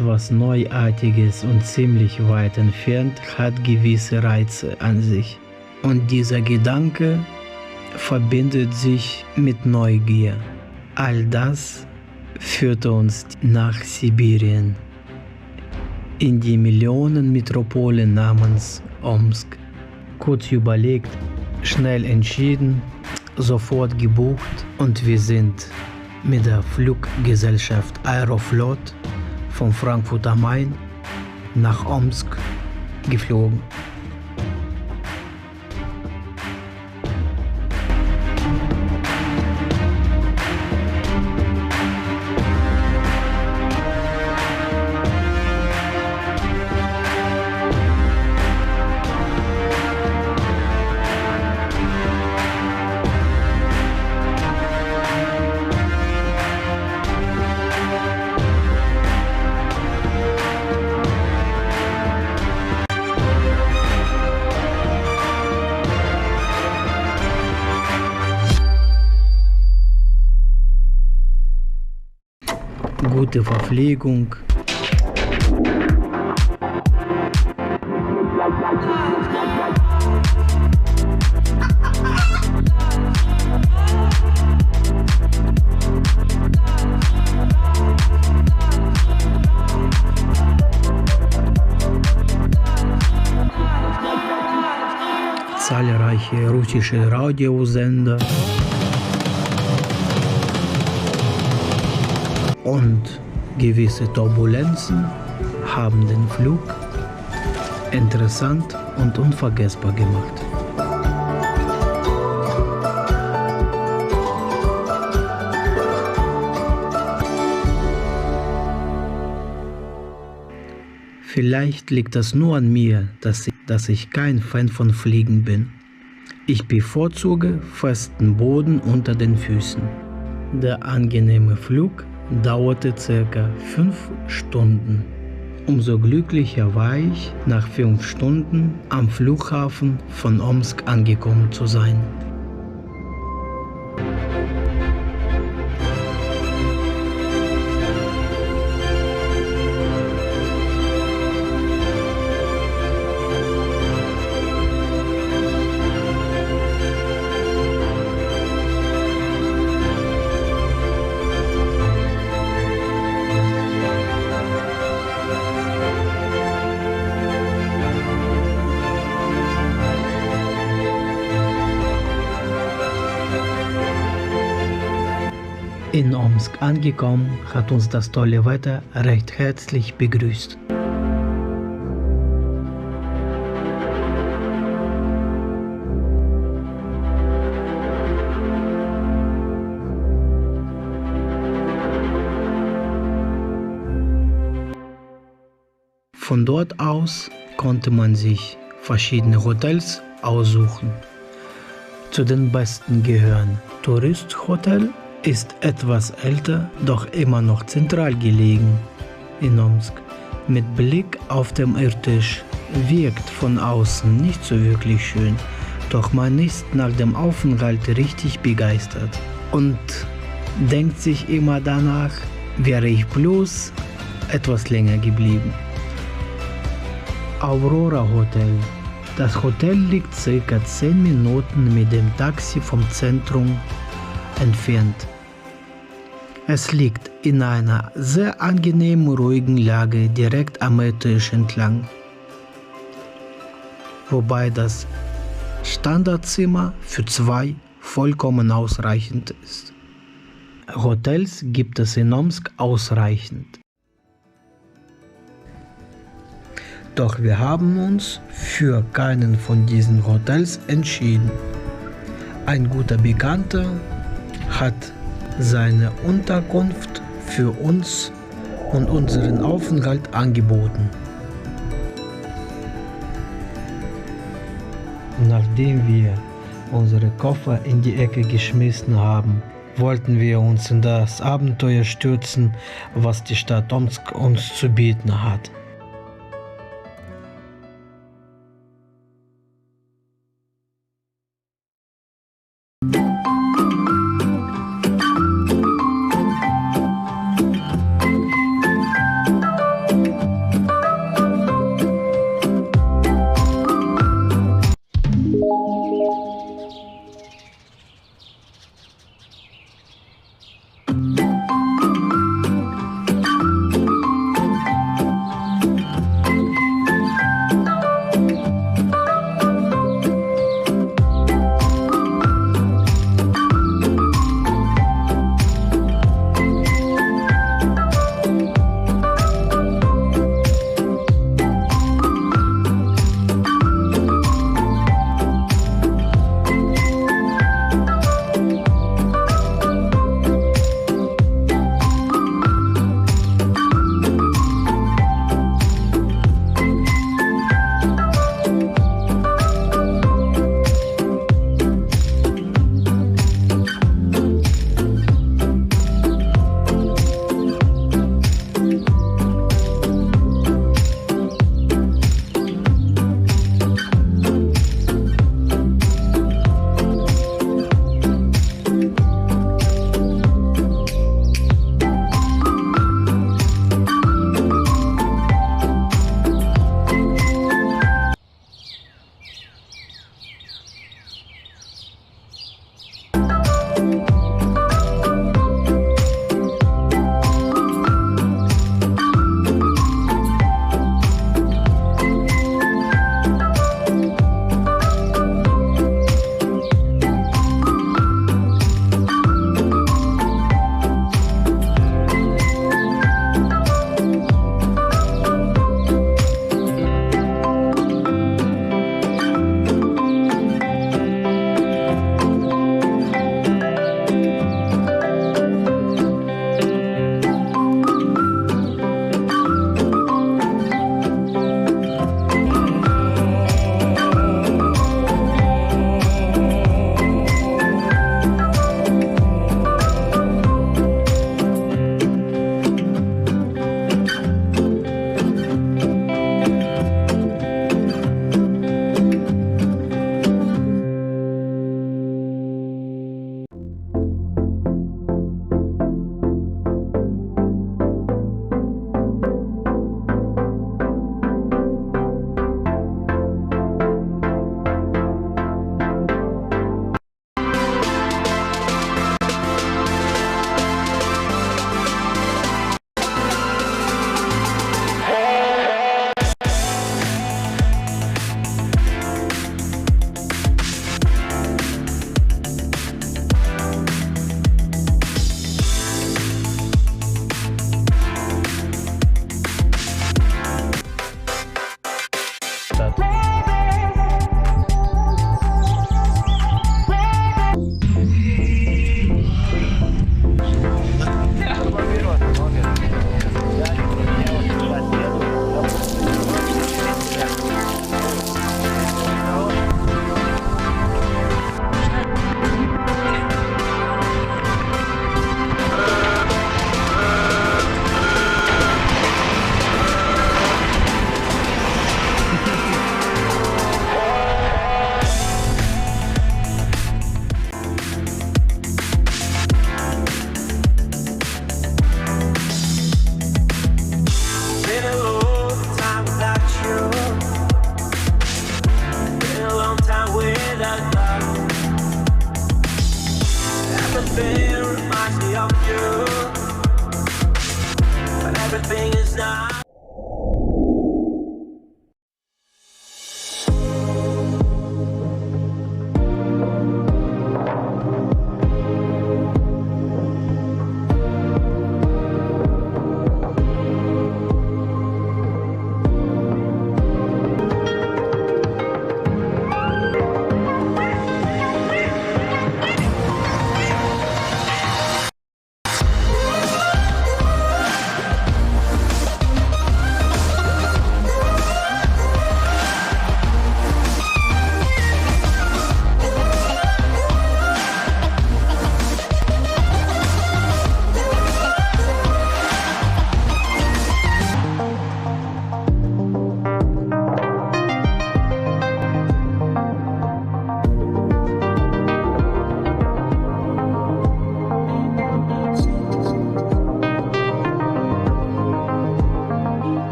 etwas Neuartiges und ziemlich weit entfernt hat gewisse Reize an sich. Und dieser Gedanke verbindet sich mit Neugier. All das führte uns nach Sibirien, in die Millionenmetropole namens Omsk. Kurz überlegt, schnell entschieden, sofort gebucht und wir sind mit der Fluggesellschaft Aeroflot von Frankfurt am Main nach Omsk geflogen. Gute Verpflegung, zahlreiche russische Radiosender und gewisse Turbulenzen haben den Flug interessant und unvergessbar gemacht. Vielleicht liegt das nur an mir, dass ich kein Fan von Fliegen bin. Ich bevorzuge festen Boden unter den Füßen. Der angenehme Flug dauerte ca. 5 Stunden. Umso glücklicher war ich, nach 5 Stunden am Flughafen von Omsk angekommen zu sein. In Omsk angekommen, hat uns das tolle Wetter recht herzlich begrüßt. Von dort aus konnte man sich verschiedene Hotels aussuchen. Zu den besten gehören Tourist Hotel, ist etwas älter, doch immer noch zentral gelegen in Omsk. Mit Blick auf den Irrtisch, wirkt von außen nicht so wirklich schön, doch man ist nach dem Aufenthalt richtig begeistert und denkt sich immer danach, wäre ich bloß etwas länger geblieben. Aurora Hotel. Das Hotel liegt ca. 10 Minuten mit dem Taxi vom Zentrum entfernt. Es liegt in einer sehr angenehmen, ruhigen Lage direkt am Irrtisch entlang, wobei das Standardzimmer für 2 vollkommen ausreichend ist. Hotels gibt es in Omsk ausreichend. Doch wir haben uns für keinen von diesen Hotels entschieden. Ein guter Bekannter hat seine Unterkunft für uns und unseren Aufenthalt angeboten. Nachdem wir unsere Koffer in die Ecke geschmissen haben, wollten wir uns in das Abenteuer stürzen, was die Stadt Omsk uns zu bieten hat.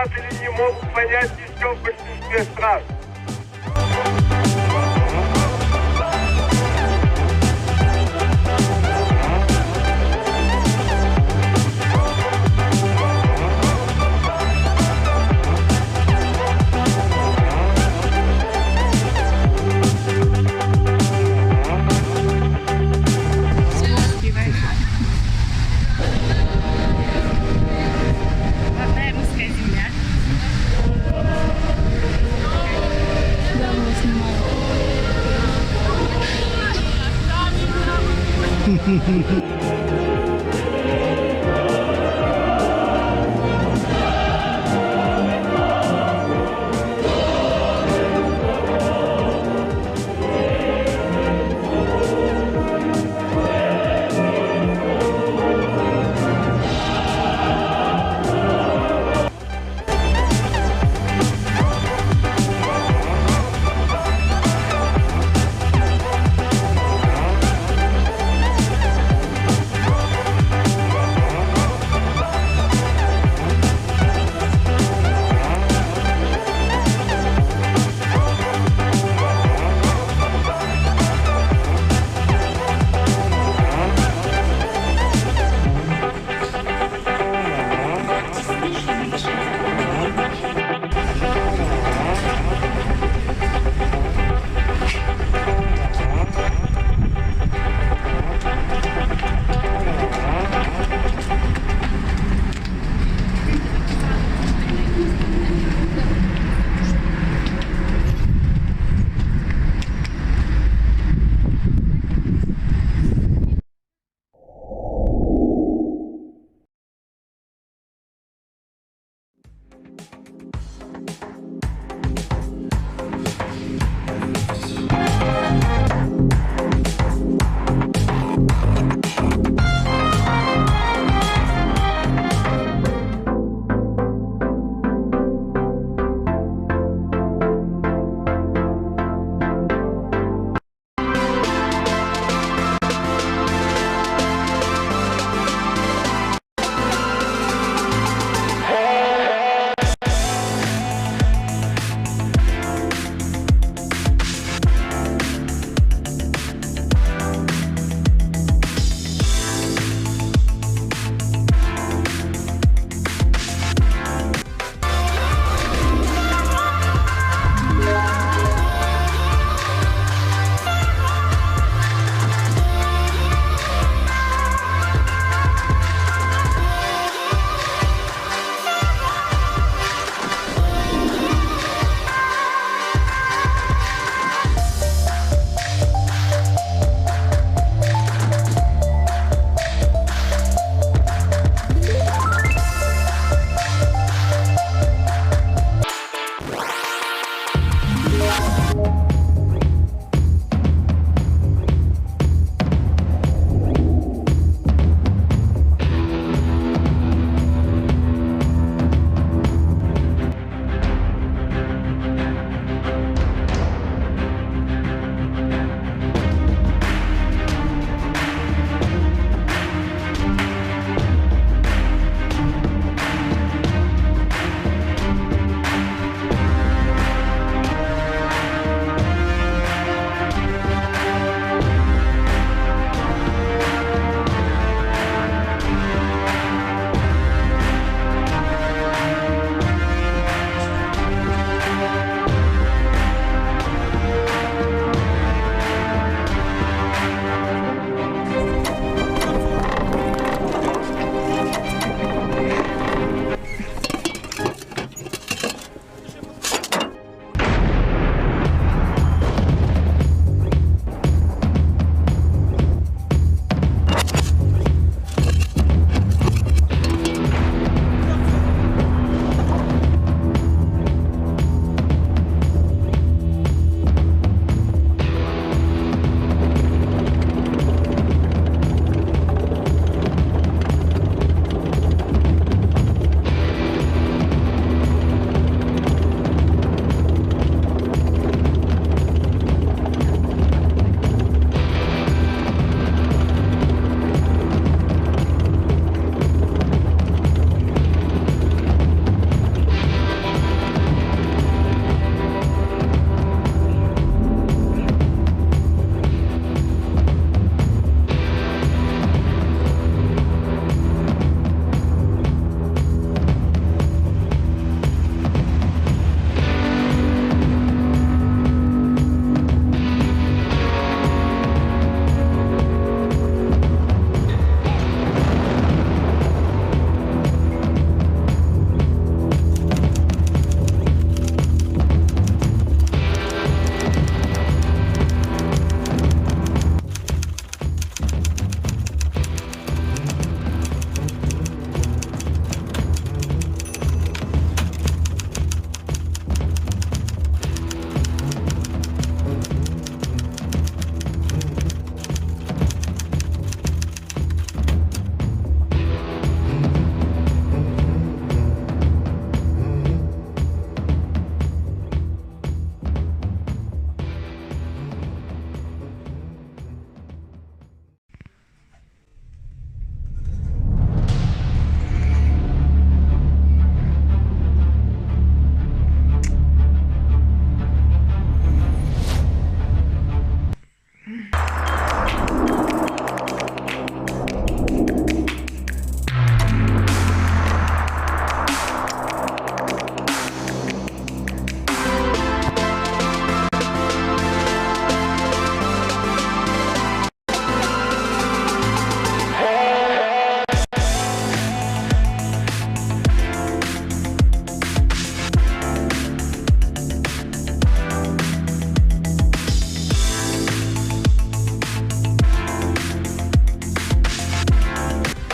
Наблюдатели не могут понять еще в большинстве стран. Родная русская земля. Давно снимаю.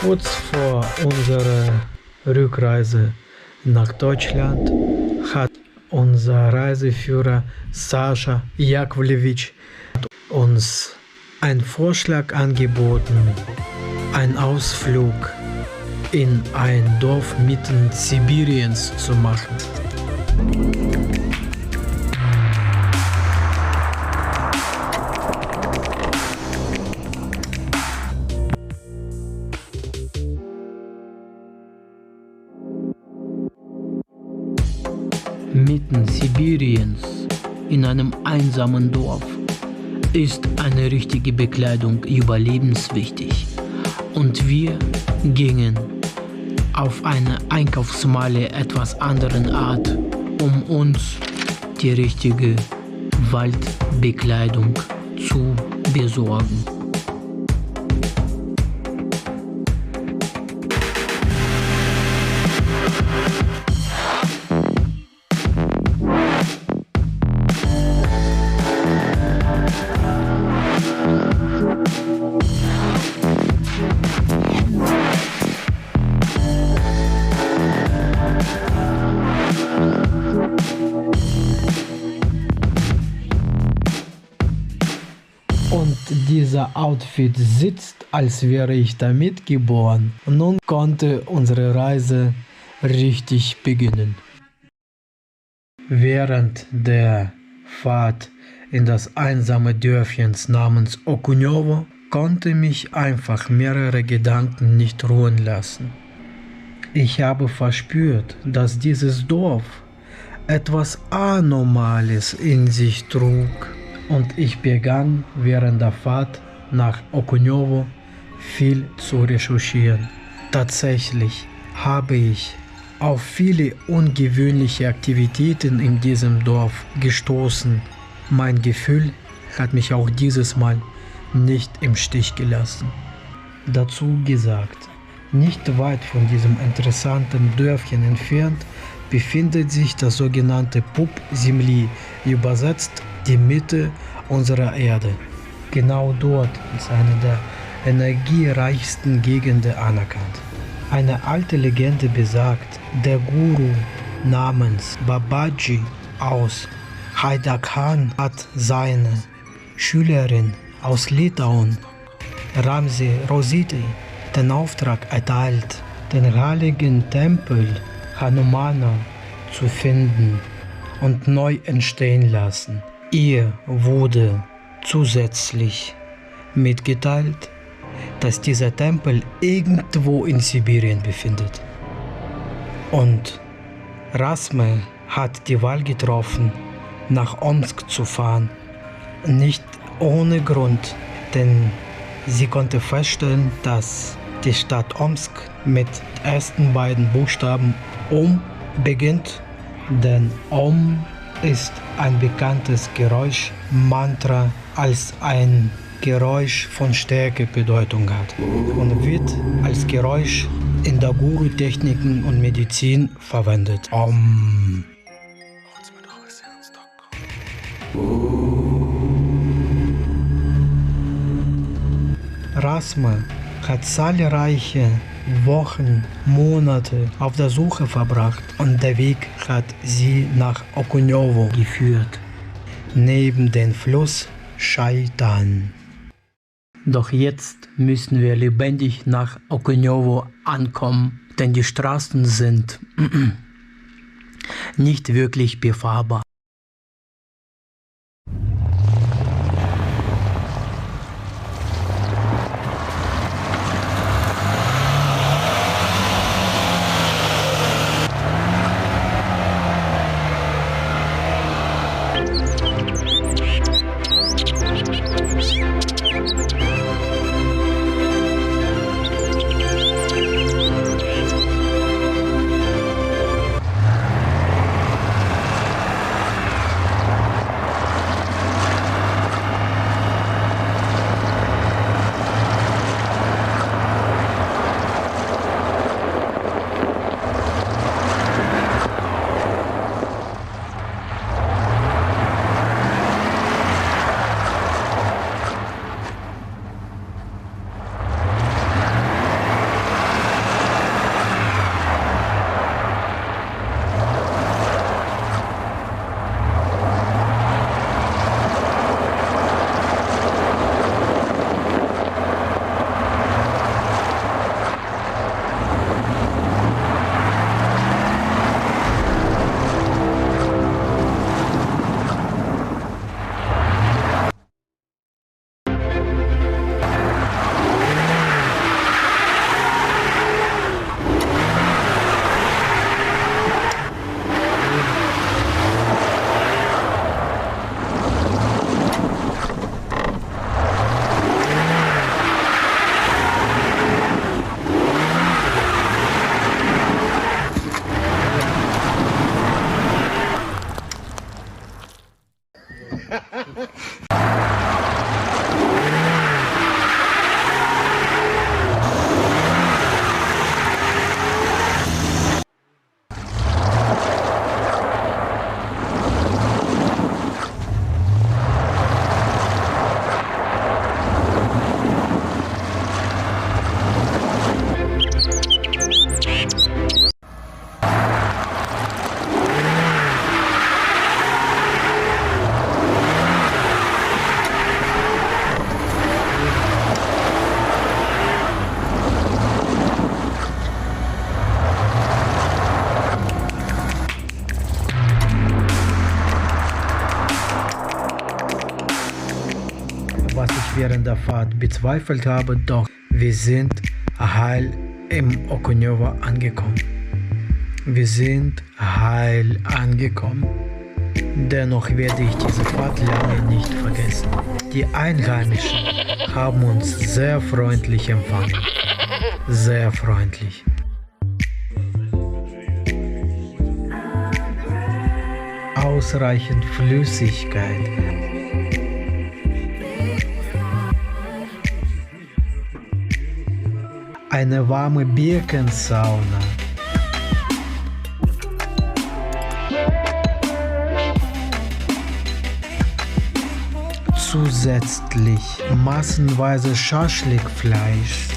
Kurz vor unserer Rückreise nach Deutschland hat unser Reiseführer Sascha Jakovlewitsch uns einen Vorschlag angeboten, einen Ausflug in ein Dorf mitten Sibiriens zu machen. Mitten Sibiriens, in einem einsamen Dorf, ist eine richtige Bekleidung überlebenswichtig. Und wir gingen auf eine Einkaufsmeile etwas anderen Art, um uns die richtige Waldbekleidung zu besorgen. Und dieser Outfit sitzt, als wäre ich damit geboren. Nun konnte unsere Reise richtig beginnen. Während der Fahrt in das einsame Dörfchen namens Okunowo konnte mich einfach mehrere Gedanken nicht ruhen lassen. Ich habe verspürt, dass dieses Dorf etwas Anormales in sich trug. Und ich begann während der Fahrt nach Okunowo viel zu recherchieren. Tatsächlich habe ich auf viele ungewöhnliche Aktivitäten in diesem Dorf gestoßen. Mein Gefühl hat mich auch dieses Mal nicht im Stich gelassen. Dazu gesagt, nicht weit von diesem interessanten Dörfchen entfernt befindet sich das sogenannte Pуп Земли, übersetzt die Mitte unserer Erde. Genau dort ist eine der energiereichsten Gegenden anerkannt. Eine alte Legende besagt, der Guru namens Babaji aus Haidakhan hat seine Schülerin aus Litauen, Ramsi Rositi, den Auftrag erteilt, den heiligen Tempel Hanumana zu finden und neu entstehen lassen. Ihr wurde zusätzlich mitgeteilt, dass dieser Tempel irgendwo in Sibirien befindet. Und Rasme hat die Wahl getroffen, nach Omsk zu fahren. Nicht ohne Grund, denn sie konnte feststellen, dass die Stadt Omsk mit den ersten beiden Buchstaben Om beginnt, denn Om ist ein bekanntes Geräusch, Mantra als ein Geräusch von Stärke Bedeutung hat und wird als Geräusch in der Guru-Techniken und Medizin verwendet. Om. Rasme hat zahlreiche Wochen, Monate auf der Suche verbracht und der Weg hat sie nach Okunowo geführt, neben dem Fluss Scheitan. Doch jetzt müssen wir lebendig nach Okunowo ankommen, denn die Straßen sind nicht wirklich befahrbar. Fahrt bezweifelt habe, doch wir sind heil im Okonjowa angekommen. Wir sind heil angekommen. Dennoch werde ich diese Fahrt lange nicht vergessen. Die Einheimischen haben uns sehr freundlich empfangen. Sehr freundlich. Ausreichend Flüssigkeit. Eine warme Birkensauna. Zusätzlich massenweise Schaschlikfleisch.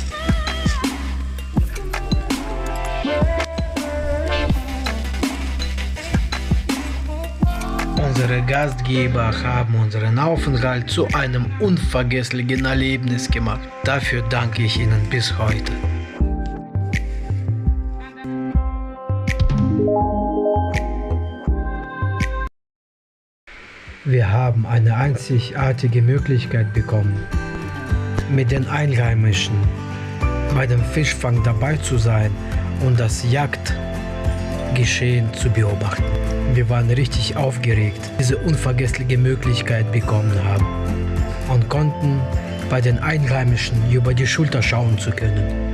Unsere Gastgeber haben unseren Aufenthalt zu einem unvergesslichen Erlebnis gemacht. Dafür danke ich Ihnen bis heute. Wir haben eine einzigartige Möglichkeit bekommen, mit den Einheimischen bei dem Fischfang dabei zu sein und das Jagdgeschehen zu beobachten. Wir waren richtig aufgeregt, diese unvergessliche Möglichkeit bekommen haben und konnten bei den Einheimischen über die Schulter schauen zu können.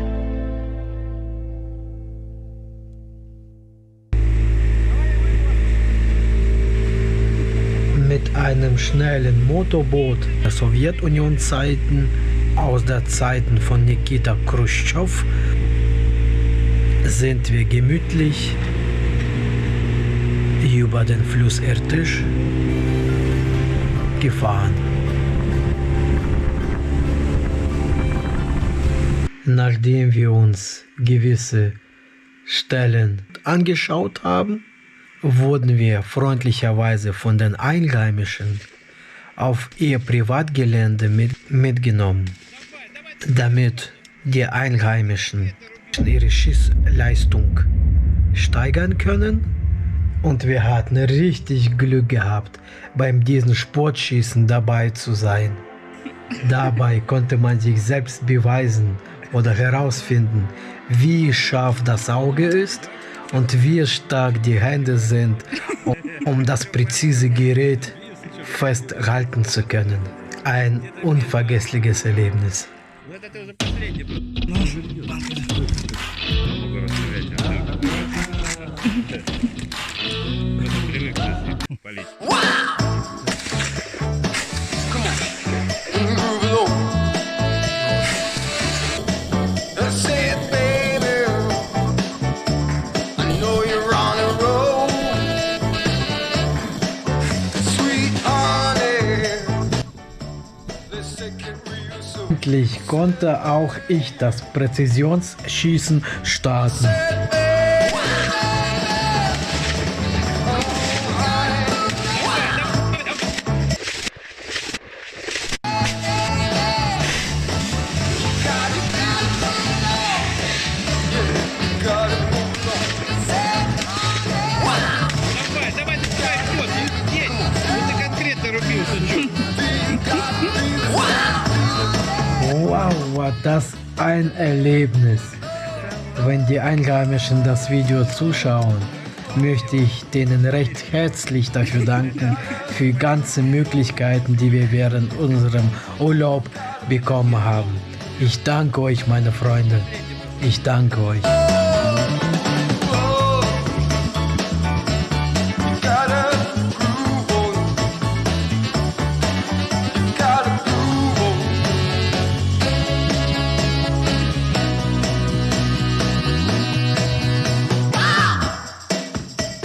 Mit einem schnellen Motorboot der Sowjetunion-Zeiten, aus der Zeiten von Nikita Chruschtschow, sind wir gemütlich über den Fluss Irtysch gefahren. Nachdem wir uns gewisse Stellen angeschaut haben, wurden wir freundlicherweise von den Einheimischen auf ihr Privatgelände mitgenommen, damit die Einheimischen ihre Schießleistung steigern können. Und wir hatten richtig Glück gehabt, beim diesen Sportschießen dabei zu sein. Dabei konnte man sich selbst beweisen oder herausfinden, wie scharf das Auge ist und wie stark die Hände sind, um das präzise Gerät festhalten zu können. Ein unvergessliches Erlebnis. Endlich konnte auch ich das Präzisionsschießen starten. Wow, war das ein Erlebnis. Wenn die Einheimischen das Video zuschauen, möchte ich denen recht herzlich dafür danken, für die ganzen Möglichkeiten, die wir während unserem Urlaub bekommen haben. Ich danke euch, meine Freunde. Ich danke euch.